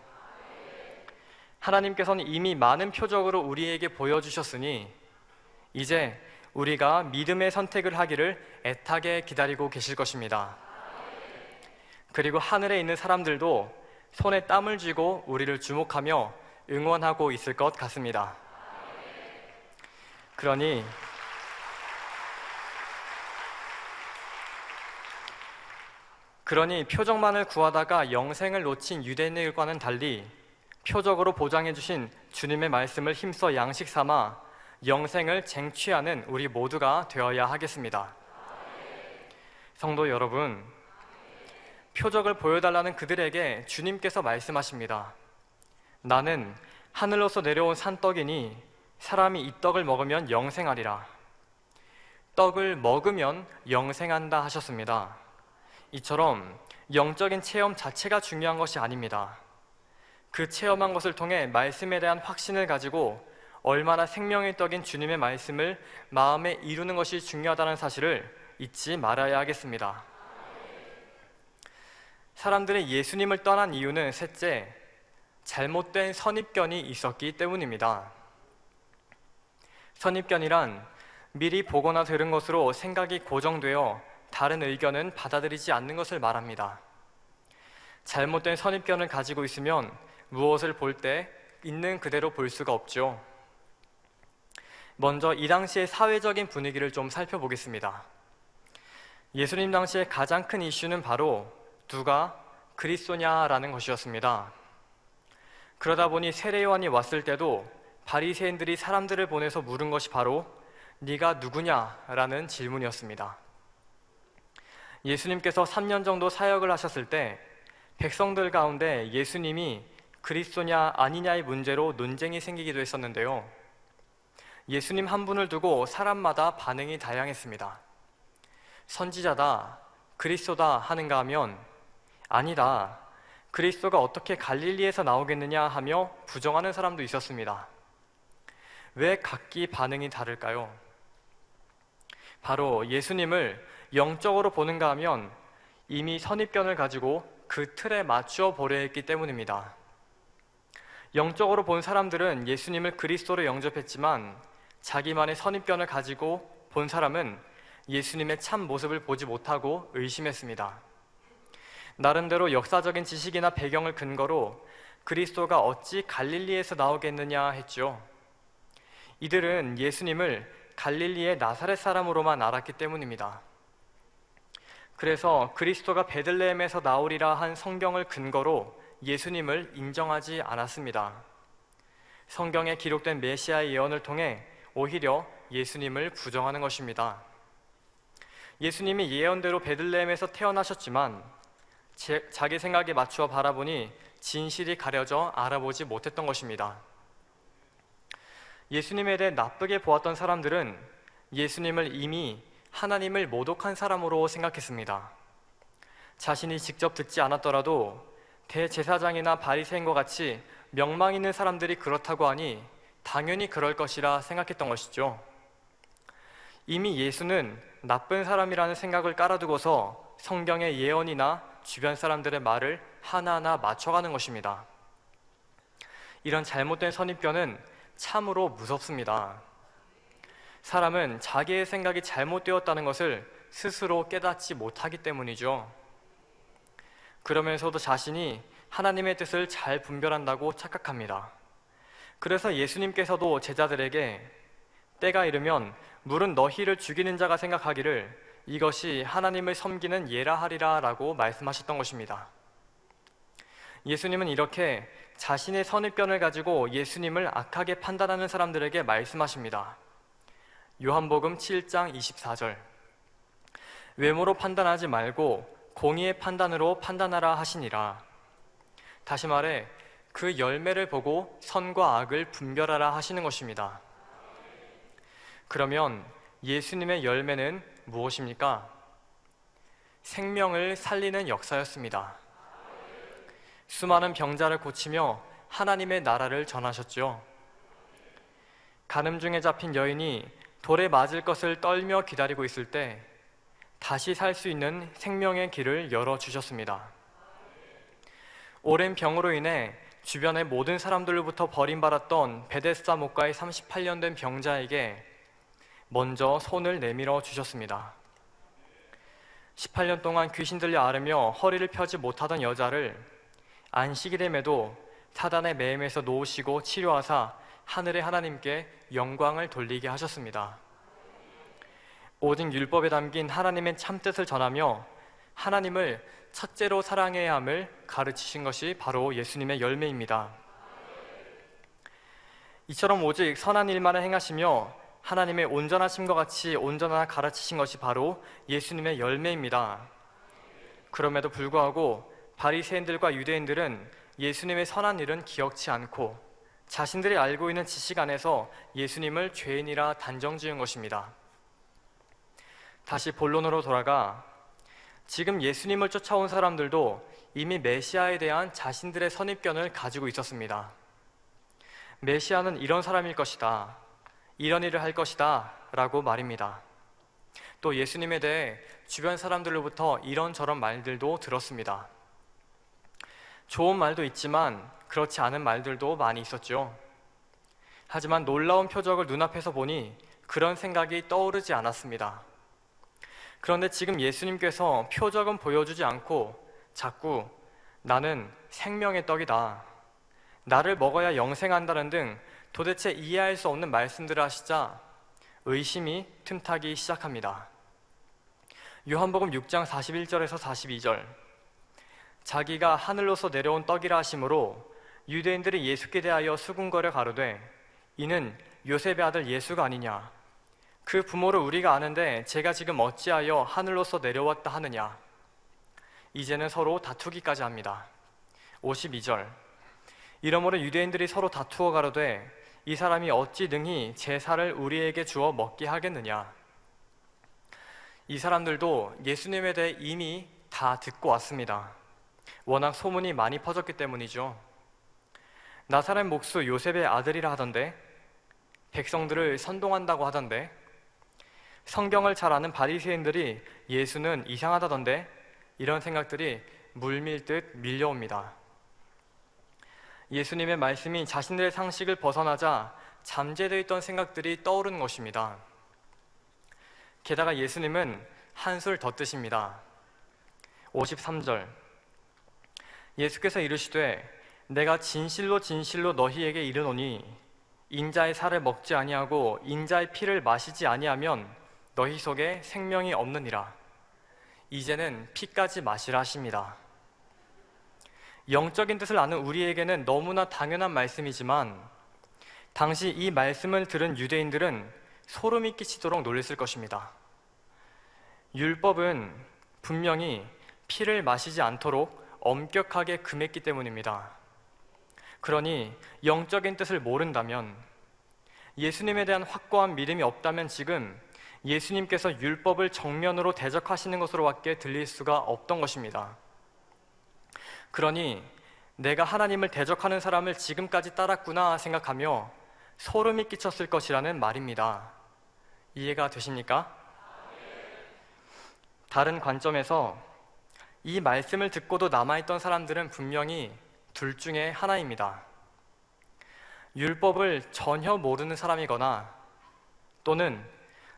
하나님께서는 이미 많은 표적으로 우리에게 보여주셨으니 이제 우리가 믿음의 선택을 하기를 애타게 기다리고 계실 것입니다. 그리고 하늘에 있는 사람들도 손에 땀을 쥐고 우리를 주목하며 응원하고 있을 것 같습니다. 그러니 표적만을 구하다가 영생을 놓친 유대인들과는 달리 표적으로 보장해 주신 주님의 말씀을 힘써 양식 삼아 영생을 쟁취하는 우리 모두가 되어야 하겠습니다. 성도 여러분, 표적을 보여달라는 그들에게 주님께서 말씀하십니다. 나는 하늘로서 내려온 산떡이니 사람이 이 떡을 먹으면 영생하리라. 떡을 먹으면 영생한다 하셨습니다. 이처럼 영적인 체험 자체가 중요한 것이 아닙니다. 그 체험한 것을 통해 말씀에 대한 확신을 가지고 얼마나 생명의 떡인 주님의 말씀을 마음에 이루는 것이 중요하다는 사실을 잊지 말아야 하겠습니다. 사람들이 예수님을 떠난 이유는 셋째, 잘못된 선입견이 있었기 때문입니다. 선입견이란 미리 보거나 들은 것으로 생각이 고정되어 다른 의견은 받아들이지 않는 것을 말합니다. 잘못된 선입견을 가지고 있으면 무엇을 볼 때 있는 그대로 볼 수가 없죠. 먼저 이 당시의 사회적인 분위기를 좀 살펴보겠습니다. 예수님 당시의 가장 큰 이슈는 바로 누가 그리스도냐라는 것이었습니다. 그러다 보니 세례요한이 왔을 때도 바리새인들이 사람들을 보내서 물은 것이 바로 네가 누구냐라는 질문이었습니다. 예수님께서 3년 정도 사역을 하셨을 때 백성들 가운데 예수님이 그리스도냐 아니냐의 문제로 논쟁이 생기기도 했었는데요. 예수님 한 분을 두고 사람마다 반응이 다양했습니다. 선지자다, 그리스도다 하는가 하면 아니다, 그리스도가 어떻게 갈릴리에서 나오겠느냐 하며 부정하는 사람도 있었습니다. 왜 각기 반응이 다를까요? 바로 예수님을 영적으로 보는가 하면 이미 선입견을 가지고 그 틀에 맞추어 보려 했기 때문입니다. 영적으로 본 사람들은 예수님을 그리스도로 영접했지만 자기만의 선입견을 가지고 본 사람은 예수님의 참 모습을 보지 못하고 의심했습니다. 나름대로 역사적인 지식이나 배경을 근거로 그리스도가 어찌 갈릴리에서 나오겠느냐 했죠. 이들은 예수님을 갈릴리의 나사렛 사람으로만 알았기 때문입니다. 그래서 그리스도가 베들레헴에서 나오리라 한 성경을 근거로 예수님을 인정하지 않았습니다. 성경에 기록된 메시아의 예언을 통해 오히려 예수님을 부정하는 것입니다. 예수님이 예언대로 베들레헴에서 태어나셨지만 자기 생각에 맞추어 바라보니 진실이 가려져 알아보지 못했던 것입니다. 예수님에 대해 나쁘게 보았던 사람들은 예수님을 이미 하나님을 모독한 사람으로 생각했습니다. 자신이 직접 듣지 않았더라도 대제사장이나 바리새인과 같이 명망 있는 사람들이 그렇다고 하니 당연히 그럴 것이라 생각했던 것이죠. 이미 예수는 나쁜 사람이라는 생각을 깔아두고서 성경의 예언이나 주변 사람들의 말을 하나하나 맞춰가는 것입니다. 이런 잘못된 선입견은 참으로 무섭습니다. 사람은 자기의 생각이 잘못되었다는 것을 스스로 깨닫지 못하기 때문이죠. 그러면서도 자신이 하나님의 뜻을 잘 분별한다고 착각합니다. 그래서 예수님께서도 제자들에게 때가 이르면 물은 너희를 죽이는 자가 생각하기를 이것이 하나님을 섬기는 예라 하리라 라고 말씀하셨던 것입니다. 예수님은 이렇게 자신의 선입견을 가지고 예수님을 악하게 판단하는 사람들에게 말씀하십니다. 요한복음 7장 24절, 외모로 판단하지 말고 공의의 판단으로 판단하라 하시니라. 다시 말해 그 열매를 보고 선과 악을 분별하라 하시는 것입니다. 그러면 예수님의 열매는 무엇입니까? 생명을 살리는 역사였습니다. 수많은 병자를 고치며 하나님의 나라를 전하셨죠. 간음 중에 잡힌 여인이 돌에 맞을 것을 떨며 기다리고 있을 때 다시 살 수 있는 생명의 길을 열어주셨습니다. 오랜 병으로 인해 주변의 모든 사람들로부터 버림받았던 베데스다 목가의 38년 된 병자에게 먼저 손을 내밀어 주셨습니다. 18년 동안 귀신 들려 앓으며 허리를 펴지 못하던 여자를 안식이 됨에도 사단의 매임에서 놓으시고 치료하사 하늘의 하나님께 영광을 돌리게 하셨습니다. 오직 율법에 담긴 하나님의 참뜻을 전하며 하나님을 첫째로 사랑해야 함을 가르치신 것이 바로 예수님의 열매입니다. 이처럼 오직 선한 일만을 행하시며 하나님의 온전하심과 같이 온전하나 가르치신 것이 바로 예수님의 열매입니다. 그럼에도 불구하고 바리새인들과 유대인들은 예수님의 선한 일은 기억치 않고 자신들이 알고 있는 지식 안에서 예수님을 죄인이라 단정지은 것입니다. 다시 본론으로 돌아가 지금 예수님을 쫓아온 사람들도 이미 메시아에 대한 자신들의 선입견을 가지고 있었습니다. 메시아는 이런 사람일 것이다, 이런 일을 할 것이다 라고 말입니다. 또 예수님에 대해 주변 사람들로부터 이런저런 말들도 들었습니다. 좋은 말도 있지만 그렇지 않은 말들도 많이 있었죠. 하지만 놀라운 표적을 눈앞에서 보니 그런 생각이 떠오르지 않았습니다. 그런데 지금 예수님께서 표적은 보여주지 않고 자꾸 나는 생명의 떡이다, 나를 먹어야 영생한다는 등 도대체 이해할 수 없는 말씀들을 하시자 의심이 틈타기 시작합니다. 요한복음 6장 41절에서 42절, 자기가 하늘로서 내려온 떡이라 하심으로 유대인들이 예수께 대하여 수군거려 가로되 이는 요셉의 아들 예수가 아니냐, 그 부모를 우리가 아는데 제가 지금 어찌하여 하늘로서 내려왔다 하느냐. 이제는 서로 다투기까지 합니다. 52절, 이러므로 유대인들이 서로 다투어 가로되 이 사람이 어찌 능히 제사를 우리에게 주어 먹게 하겠느냐. 이 사람들도 예수님에 대해 이미 다 듣고 왔습니다. 워낙 소문이 많이 퍼졌기 때문이죠. 나사렛 목수 요셉의 아들이라 하던데 백성들을 선동한다고 하던데, 성경을 잘 아는 바리새인들이 예수는 이상하다던데, 이런 생각들이 물밀듯 밀려옵니다. 예수님의 말씀이 자신들의 상식을 벗어나자 잠재되어 있던 생각들이 떠오르는 것입니다. 게다가 예수님은 한술 더 뜨십니다. 53절, 예수께서 이르시되 내가 진실로 진실로 너희에게 이르노니 인자의 살을 먹지 아니하고 인자의 피를 마시지 아니하면 너희 속에 생명이 없느니라. 이제는 피까지 마시라 하십니다. 영적인 뜻을 아는 우리에게는 너무나 당연한 말씀이지만 당시 이 말씀을 들은 유대인들은 소름이 끼치도록 놀랐을 것입니다. 율법은 분명히 피를 마시지 않도록 엄격하게 금했기 때문입니다. 그러니 영적인 뜻을 모른다면, 예수님에 대한 확고한 믿음이 없다면 지금 예수님께서 율법을 정면으로 대적하시는 것으로밖에 들릴 수가 없던 것입니다. 그러니 내가 하나님을 대적하는 사람을 지금까지 따랐구나 생각하며 소름이 끼쳤을 것이라는 말입니다. 이해가 되십니까? 다른 관점에서 이 말씀을 듣고도 남아있던 사람들은 분명히 둘 중에 하나입니다. 율법을 전혀 모르는 사람이거나 또는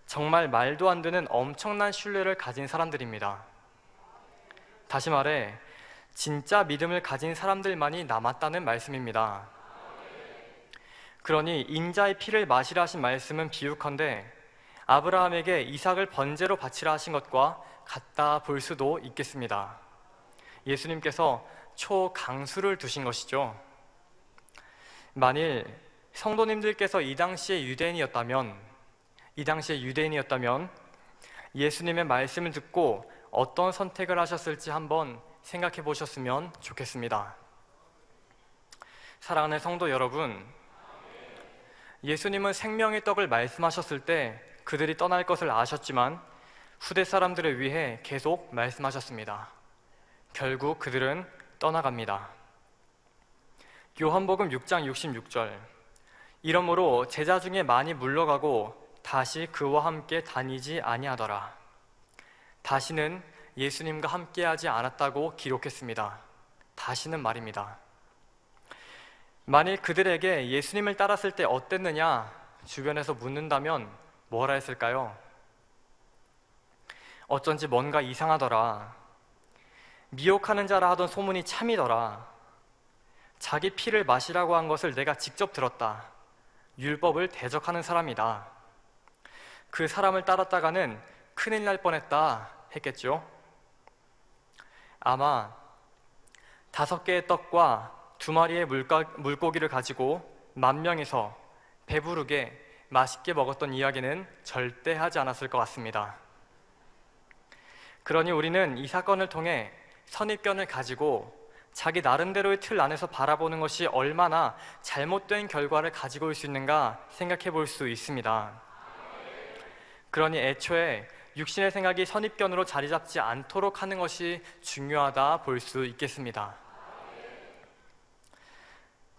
정말 말도 안 되는 엄청난 신뢰를 가진 사람들입니다. 다시 말해 진짜 믿음을 가진 사람들만이 남았다는 말씀입니다. 그러니 인자의 피를 마시라 하신 말씀은 비유컨대 아브라함에게 이삭을 번제로 바치라 하신 것과 같다 볼 수도 있겠습니다. 예수님께서 초강수를 두신 것이죠. 만일 성도님들께서 이 당시에 유대인이었다면 예수님의 말씀을 듣고 어떤 선택을 하셨을지 한번 생각해 보셨으면 좋겠습니다. 사랑하는 성도 여러분, 예수님은 생명의 떡을 말씀하셨을 때 그들이 떠날 것을 아셨지만 후대 사람들을 위해 계속 말씀하셨습니다. 결국 그들은 떠나갑니다. 요한복음 6장 66절, 이러므로 제자 중에 많이 물러가고 다시 그와 함께 다니지 아니하더라. 다시는 예수님과 함께하지 않았다고 기록했습니다. 다시는 말입니다. 만일 그들에게 예수님을 따랐을 때 어땠느냐 주변에서 묻는다면 뭐라 했을까요? 어쩐지 뭔가 이상하더라. 미혹하는 자라 하던 소문이 참이더라. 자기 피를 마시라고 한 것을 내가 직접 들었다. 율법을 대적하는 사람이다. 그 사람을 따랐다가는 큰일 날 뻔했다 했겠죠. 아마 5개의 떡과 2마리의 물고기를 가지고 10,000명이서 배부르게 맛있게 먹었던 이야기는 절대 하지 않았을 것 같습니다. 그러니 우리는 이 사건을 통해 선입견을 가지고 자기 나름대로의 틀 안에서 바라보는 것이 얼마나 잘못된 결과를 가지고 올 수 있는가 생각해 볼 수 있습니다. 그러니 애초에 육신의 생각이 선입견으로 자리 잡지 않도록 하는 것이 중요하다 볼 수 있겠습니다.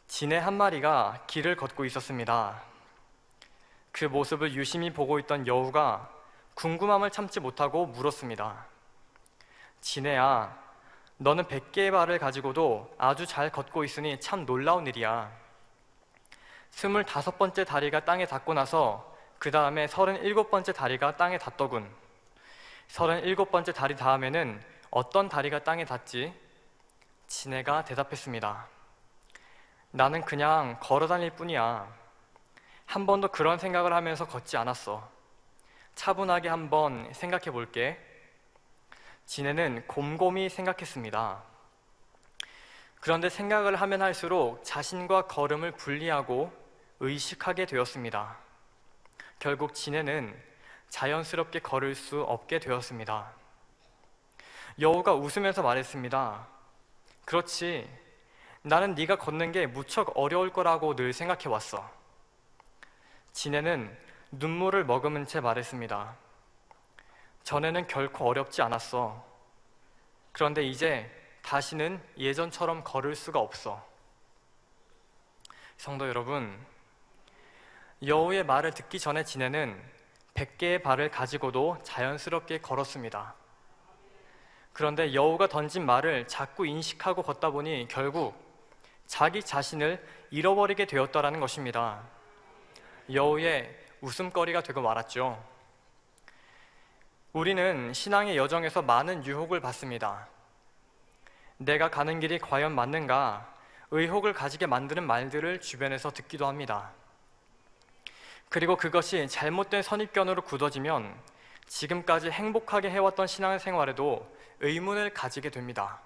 진해 한 마리가 길을 걷고 있었습니다. 그 모습을 유심히 보고 있던 여우가 궁금함을 참지 못하고 물었습니다. 진해야, 너는 100개의 발을 가지고도 아주 잘 걷고 있으니 참 놀라운 일이야. 25번째 다리가 땅에 닿고 나서 그 다음에 37번째 다리가 땅에 닿더군. 37번째 다리 다음에는 어떤 다리가 땅에 닿지? 진해가 대답했습니다. 나는 그냥 걸어 다닐 뿐이야. 한 번도 그런 생각을 하면서 걷지 않았어. 차분하게 한번 생각해 볼게. 진해는 곰곰이 생각했습니다. 그런데 생각을 하면 할수록 자신과 걸음을 분리하고 의식하게 되었습니다. 결국 진해는 자연스럽게 걸을 수 없게 되었습니다. 여우가 웃으면서 말했습니다. 그렇지, 나는 네가 걷는 게 무척 어려울 거라고 늘 생각해 왔어. 진해는 눈물을 머금은 채 말했습니다. 전에는 결코 어렵지 않았어. 그런데 이제 다시는 예전처럼 걸을 수가 없어. 성도 여러분, 여우의 말을 듣기 전에 지네는 100개의 발을 가지고도 자연스럽게 걸었습니다. 그런데 여우가 던진 말을 자꾸 인식하고 걷다 보니 결국 자기 자신을 잃어버리게 되었더라는 것입니다. 여우의 웃음거리가 되고 말았죠. 우리는 신앙의 여정에서 많은 유혹을 받습니다. 내가 가는 길이 과연 맞는가? 의혹을 가지게 만드는 말들을 주변에서 듣기도 합니다. 그리고 그것이 잘못된 선입견으로 굳어지면 지금까지 행복하게 해왔던 신앙생활에도 의문을 가지게 됩니다.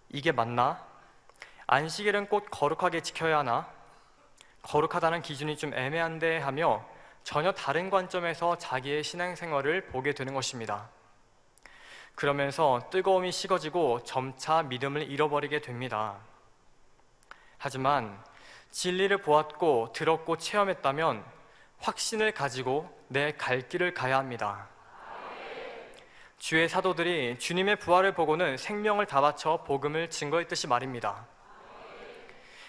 이게 맞나? 안식일은 꼭 거룩하게 지켜야 하나? 거룩하다는 기준이 좀 애매한데 하며 전혀 다른 관점에서 자기의 신앙생활을 보게 되는 것입니다. 그러면서 뜨거움이 식어지고 점차 믿음을 잃어버리게 됩니다. 하지만 진리를 보았고 들었고 체험했다면 확신을 가지고 내 갈 길을 가야 합니다. 주의 사도들이 주님의 부활을 보고는 생명을 다 바쳐 복음을 증거했듯이 말입니다.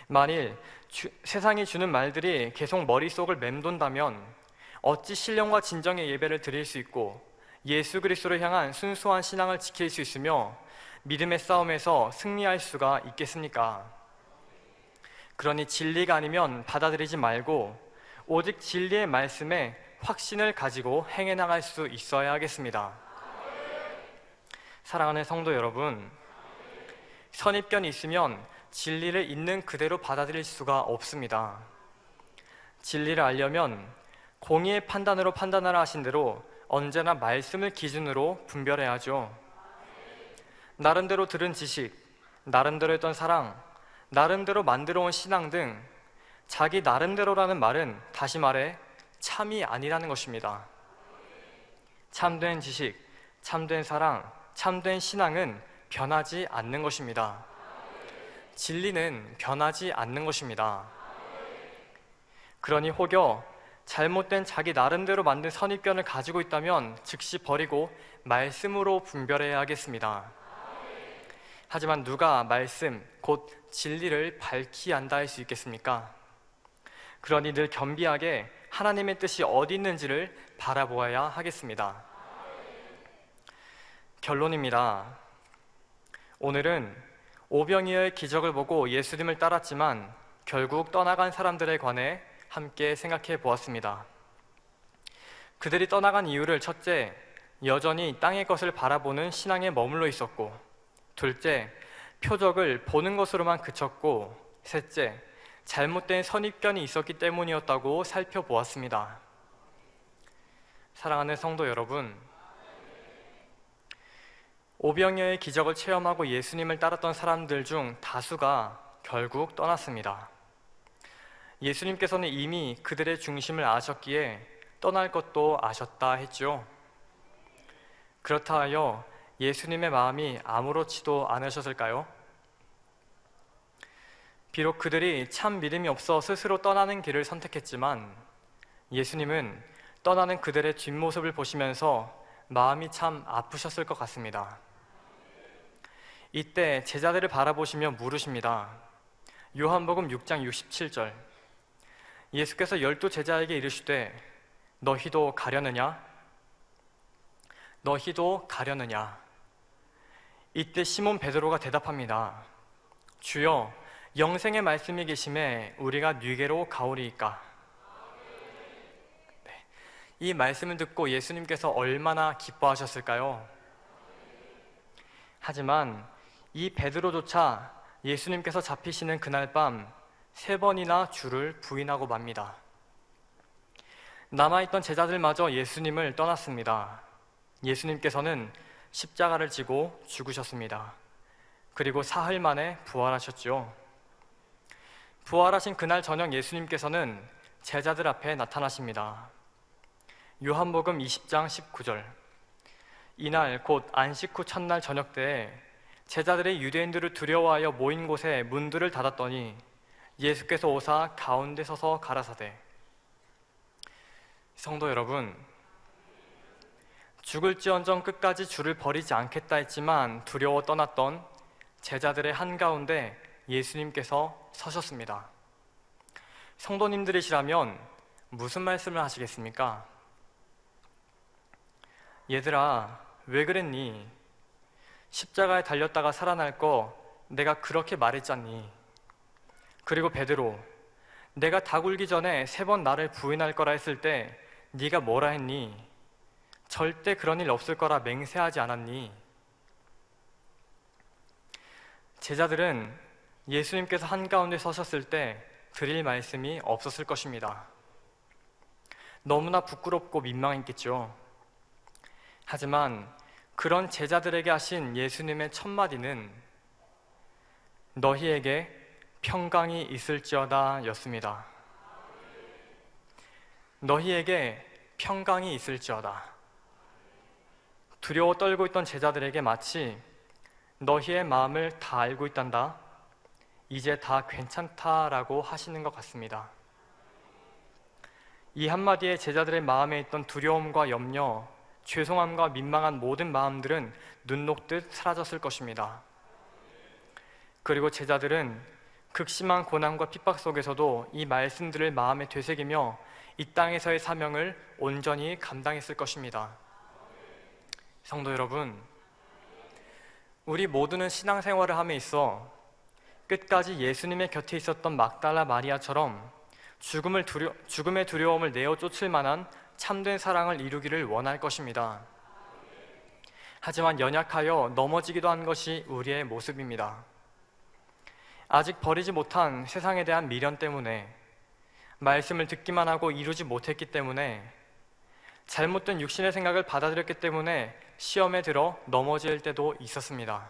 만일 세상이 주는 말들이 계속 머릿속을 맴돈다면 어찌 신령과 진정의 예배를 드릴 수 있고 예수 그리스도를 향한 순수한 신앙을 지킬 수 있으며 믿음의 싸움에서 승리할 수가 있겠습니까? 그러니 진리가 아니면 받아들이지 말고 오직 진리의 말씀에 확신을 가지고 행해 나갈 수 있어야 하겠습니다. 사랑하는 성도 여러분, 선입견이 있으면 진리를 있는 그대로 받아들일 수가 없습니다. 진리를 알려면 공의의 판단으로 판단하라 하신 대로 언제나 말씀을 기준으로 분별해야 하죠. 나름대로 들은 지식, 나름대로 했던 사랑, 나름대로 만들어 온 신앙 등 자기 나름대로라는 말은 다시 말해 참이 아니라는 것입니다. 참된 지식, 참된 사랑, 참된 신앙은 변하지 않는 것입니다. 진리는 변하지 않는 것입니다. 그러니 혹여 잘못된 자기 나름대로 만든 선입견을 가지고 있다면 즉시 버리고 말씀으로 분별해야 하겠습니다. 하지만 누가 말씀, 곧 진리를 밝히 안다 할 수 있겠습니까? 그러니 늘 겸비하게 하나님의 뜻이 어디 있는지를 바라보아야 하겠습니다. 결론입니다. 오늘은 오병이어의 기적을 보고 예수님을 따랐지만 결국 떠나간 사람들에 관해 함께 생각해 보았습니다. 그들이 떠나간 이유를 첫째, 여전히 땅의 것을 바라보는 신앙에 머물러 있었고, 둘째, 표적을 보는 것으로만 그쳤고, 셋째, 잘못된 선입견이 있었기 때문이었다고 살펴보았습니다. 사랑하는 성도 여러분, 오병이어의 기적을 체험하고 예수님을 따랐던 사람들 중 다수가 결국 떠났습니다. 예수님께서는 이미 그들의 중심을 아셨기에 떠날 것도 아셨다 했죠. 그렇다 하여 예수님의 마음이 아무렇지도 않으셨을까요? 비록 그들이 참 믿음이 없어 스스로 떠나는 길을 선택했지만 예수님은 떠나는 그들의 뒷모습을 보시면서 마음이 참 아프셨을 것 같습니다. 이때 제자들을 바라보시며 물으십니다. 요한복음 6장 67절, 예수께서 12 제자에게 이르시되 너희도 가려느냐? 너희도 가려느냐? 이때 시몬 베드로가 대답합니다. 주여, 영생의 말씀이 계심에 우리가 뉘게로 가오리이까? 네. 이 말씀을 듣고 예수님께서 얼마나 기뻐하셨을까요? 하지만 이 베드로조차 예수님께서 잡히시는 그날 밤 3번이나 주를 부인하고 맙니다. 남아있던 제자들마저 예수님을 떠났습니다. 예수님께서는 십자가를 지고 죽으셨습니다. 그리고 사흘 만에 부활하셨죠. 부활하신 그날 저녁 예수님께서는 제자들 앞에 나타나십니다. 요한복음 20장 19절, 이날 곧 안식 후 첫날 저녁 때에 제자들이 유대인들을 두려워하여 모인 곳에 문들을 닫았더니 예수께서 오사 가운데 서서 가라사대. 성도 여러분, 죽을지언정 끝까지 주를 버리지 않겠다 했지만 두려워 떠났던 제자들의 한가운데 예수님께서 서셨습니다. 성도님들이시라면 무슨 말씀을 하시겠습니까? 얘들아, 왜 그랬니? 십자가에 달렸다가 살아날 거 내가 그렇게 말했잖니. 그리고 베드로, 내가 다 굴기 전에 3번 나를 부인할 거라 했을 때 네가 뭐라 했니? 절대 그런 일 없을 거라 맹세하지 않았니? 제자들은 예수님께서 한가운데 서셨을 때 드릴 말씀이 없었을 것입니다. 너무나 부끄럽고 민망했겠죠. 하지만 그런 제자들에게 하신 예수님의 첫 마디는 너희에게 평강이 있을지어다 였습니다. 너희에게 평강이 있을지어다. 두려워 떨고 있던 제자들에게 마치 너희의 마음을 다 알고 있단다, 이제 다 괜찮다라고 하시는 것 같습니다. 이 한마디에 제자들의 마음에 있던 두려움과 염려, 죄송함과 민망한 모든 마음들은 눈 녹듯 사라졌을 것입니다. 그리고 제자들은 극심한 고난과 핍박 속에서도 이 말씀들을 마음에 되새기며 이 땅에서의 사명을 온전히 감당했을 것입니다. 성도 여러분, 우리 모두는 신앙생활을 함에 있어 끝까지 예수님의 곁에 있었던 막달라 마리아처럼 죽음의 두려움을 내어 쫓을 만한 참된 사랑을 이루기를 원할 것입니다. 하지만 연약하여 넘어지기도 한 것이 우리의 모습입니다. 아직 버리지 못한 세상에 대한 미련 때문에, 말씀을 듣기만 하고 이루지 못했기 때문에, 잘못된 육신의 생각을 받아들였기 때문에 시험에 들어 넘어질 때도 있었습니다.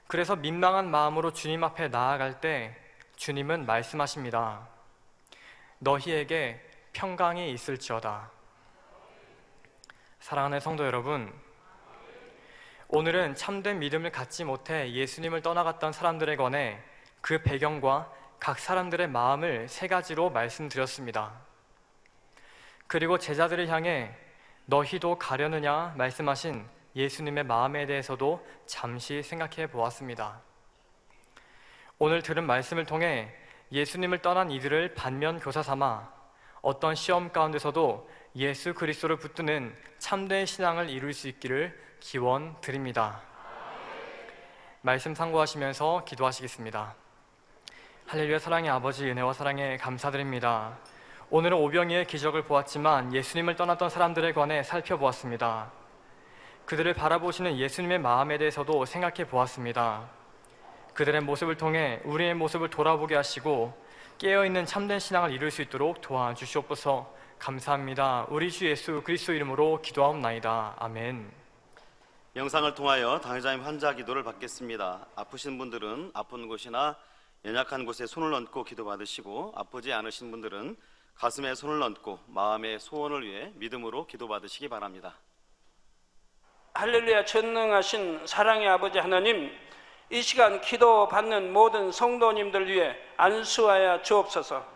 그래서 민망한 마음으로 주님 앞에 나아갈 때 주님은 말씀하십니다. 너희에게 평강이 있을지어다. 사랑하는 성도 여러분, 오늘은 참된 믿음을 갖지 못해 예수님을 떠나갔던 사람들에 관해 그 배경과 각 사람들의 마음을 3가지로 말씀드렸습니다. 그리고 제자들을 향해 너희도 가려느냐 말씀하신 예수님의 마음에 대해서도 잠시 생각해 보았습니다. 오늘 들은 말씀을 통해 예수님을 떠난 이들을 반면교사 삼아 어떤 시험 가운데서도 예수 그리스도를 붙드는 참된 신앙을 이룰 수 있기를 기원드립니다. 말씀 상고하시면서 기도하시겠습니다. 할렐루야. 사랑의 아버지, 은혜와 사랑에 감사드립니다. 오늘은 오병이의 기적을 보았지만 예수님을 떠났던 사람들에 관해 살펴보았습니다. 그들을 바라보시는 예수님의 마음에 대해서도 생각해 보았습니다. 그들의 모습을 통해 우리의 모습을 돌아보게 하시고 깨어있는 참된 신앙을 이룰 수 있도록 도와주시옵소서. 감사합니다. 우리 주 예수 그리스도 이름으로 기도하옵나이다. 아멘. 영상을 통하여 당회자님 환자 기도를 받겠습니다. 아프신 분들은 아픈 곳이나 연약한 곳에 손을 얹고 기도받으시고, 아프지 않으신 분들은 가슴에 손을 얹고 마음의 소원을 위해 믿음으로 기도받으시기 바랍니다. 할렐루야. 전능하신 사랑의 아버지 하나님, 이 시간 기도받는 모든 성도님들 위해 안수하여 주옵소서.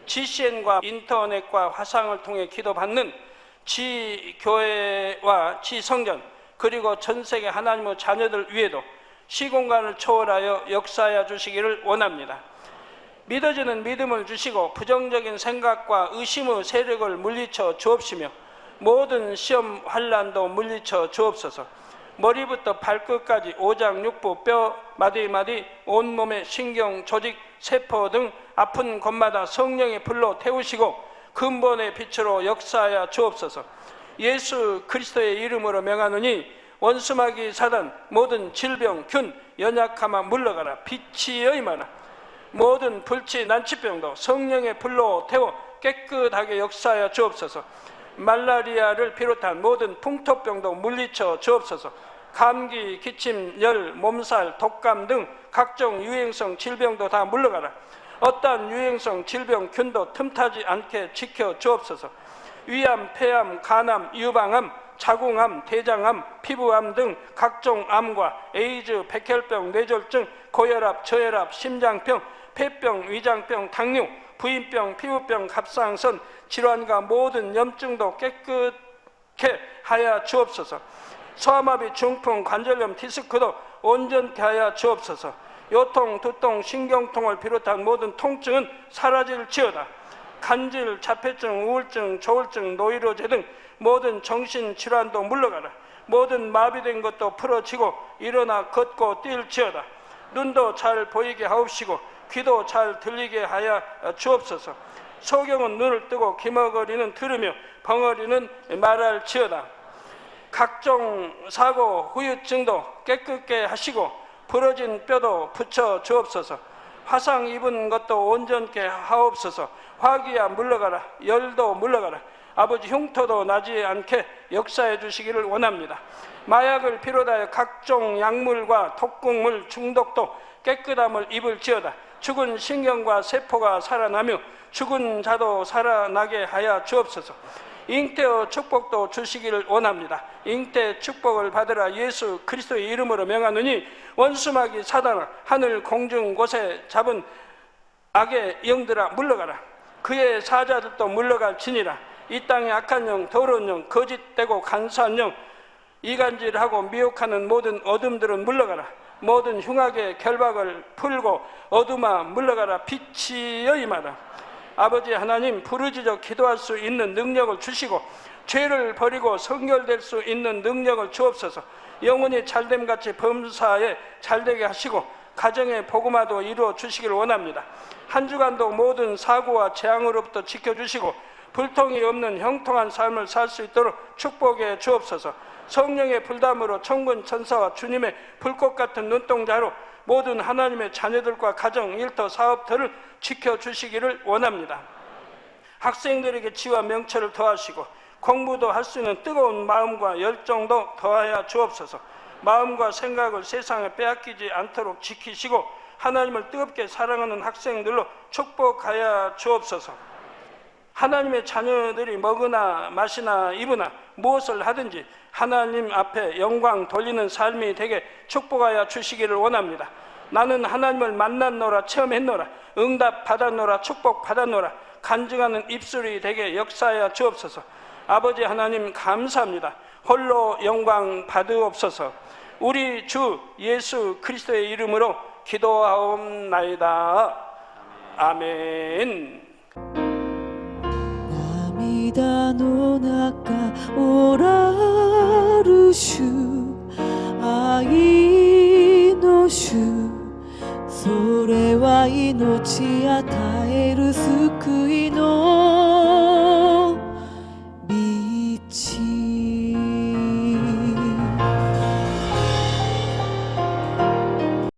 GCN과 인터넷과 화상을 통해 기도받는 지교회와 지성전, 그리고 전세계 하나님의 자녀들 위에도 시공간을 초월하여 역사하여 주시기를 원합니다. 믿어지는 믿음을 주시고 부정적인 생각과 의심의 세력을 물리쳐 주옵시며 모든 시험 환난도 물리쳐 주옵소서. 머리부터 발끝까지 오장육부, 뼈, 마디마디, 온몸의 신경, 조직, 세포 등 아픈 곳마다 성령의 불로 태우시고 근본의 빛으로 역사하여 주옵소서. 예수 그리스도의 이름으로 명하노니 원수마귀 사단, 모든 질병, 균, 연약함아 물러가라. 빛이 여임하라. 모든 불치, 난치병도 성령의 불로 태워 깨끗하게 역사하여 주옵소서. 말라리아를 비롯한 모든 풍토병도 물리쳐 주옵소서. 감기, 기침, 열, 몸살, 독감 등 각종 유행성 질병도 다 물러가라. 어떠한 유행성 질병, 균도 틈타지 않게 지켜 주옵소서. 위암, 폐암, 간암, 유방암, 자궁암, 대장암, 피부암 등 각종 암과 에이즈, 백혈병, 뇌졸중, 고혈압, 저혈압, 심장병, 폐병, 위장병, 당뇨, 부인병, 피부병, 갑상선 질환과 모든 염증도 깨끗게 하여 주옵소서. 소아마비, 중풍, 관절염, 디스크도 온전케 하여 주옵소서. 요통, 두통, 신경통을 비롯한 모든 통증은 사라질지어다. 간질, 자폐증, 우울증, 조울증, 노이로제 등 모든 정신질환도 물러가라. 모든 마비된 것도 풀어지고 일어나 걷고 뛸지어다. 눈도 잘 보이게 하옵시고 귀도 잘 들리게 하여 주옵소서. 소경은 눈을 뜨고 기머거리는 들으며 벙어리는 말할지어다. 각종 사고, 후유증도 깨끗게 하시고 부러진 뼈도 붙여 주옵소서. 화상 입은 것도 온전케 하옵소서. 화기야 물러가라. 열도 물러가라. 아버지 흉터도 나지 않게 역사해 주시기를 원합니다. 마약을 비롯하여 각종 약물과 독극물 중독도 깨끗함을 입을지어다. 죽은 신경과 세포가 살아나며 죽은 자도 살아나게 하여 주옵소서. 잉태의 축복도 주시기를 원합니다. 잉태 축복을 받으라. 예수 그리스도의 이름으로 명하노니 원수마귀 사단아 하늘 공중 곳에 잡은 악의 영들아 물러가라. 그의 사자들도 물러갈지니라. 이 땅의 악한 영, 더러운 영, 거짓되고 간사한 영, 이간질하고 미혹하는 모든 어둠들은 물러가라. 모든 흉악의 결박을 풀고 어둠아 물러가라. 빛이여 임하라. 아버지 하나님, 부르짖어 기도할 수 있는 능력을 주시고 죄를 버리고 성결될 수 있는 능력을 주옵소서. 영혼이 잘됨같이 범사에 잘되게 하시고 가정의 복음화도 이루어 주시기를 원합니다. 한 주간도 모든 사고와 재앙으로부터 지켜주시고 불통이 없는 형통한 삶을 살 수 있도록 축복해 주옵소서. 성령의 불담으로 천군 천사와 주님의 불꽃 같은 눈동자로 모든 하나님의 자녀들과 가정, 일터, 사업터를 지켜주시기를 원합니다. 학생들에게 지와 명철을 더하시고 공부도 할 수 있는 뜨거운 마음과 열정도 더하여 주옵소서. 마음과 생각을 세상에 빼앗기지 않도록 지키시고 하나님을 뜨겁게 사랑하는 학생들로 축복하여 주옵소서. 하나님의 자녀들이 먹으나 마시나 입으나 무엇을 하든지 하나님 앞에 영광 돌리는 삶이 되게 축복하여 주시기를 원합니다. 나는 하나님을 만났노라, 체험했노라, 응답 받았노라, 축복 받았노라, 간증하는 입술이 되게 역사하여 주옵소서. 아버지 하나님 감사합니다. 홀로 영광 받으옵소서. 우리 주 예수 그리스도의 이름으로 기도하옵나이다. 아멘. 涙の中おらる主愛の主それは命与える救いの